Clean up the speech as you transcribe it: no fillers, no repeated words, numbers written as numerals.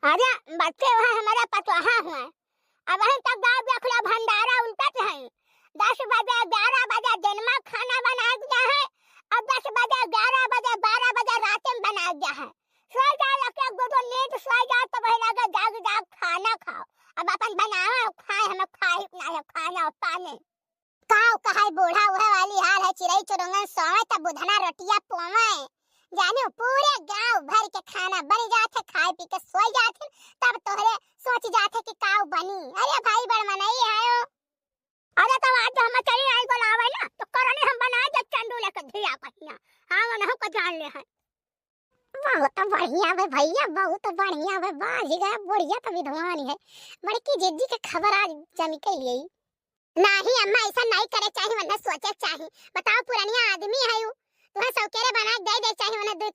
अरे बच्चे वहाँ हमारा पतवाहा हुआ। अब हम तक गाँव बखला भंडारा उल्टत है। 10 बजे 11 बजे दिन में खाना बना दिया है और 10 बजे 11 बजे 12 बजे रात में बना दिया है। सो जा लगे दो नींद सो जा तो वही लगे जाग जाग खाना खाओ। अब अपन बनाओ खाए हमें खाए ना है खाना और पानी काव कहाई बूढ़ा उहे वाली हाल है। चिड़ई चुरुंगन सोए तब बुधना रोटियां पोवे जाने पूरे गांव भर के खाना बन जाते खाए पी के सोई जाते तब तोहरे सोच जाते कि काव बनी। अरे भाई बड़ मनई है। अरे तो आज हम चली आई बोलावे ना तो करने हम बना दे चंदू लेकर धिया पहिया। हां ना को जान ले है। बहुत बढ़िया बे भैया बहुत बढ़िया बे बाजी गया बुढ़िया तो विधवानी है। बड़की जिज्जी के खबर आज जमी के लिए नहीं अम्मा ऐसा नहीं करे चाहिए वरना सोचे चाहिए। बताओ पुरानिया आदमी है तुम्हें सौकेरे बना दे चाहिए वरना 2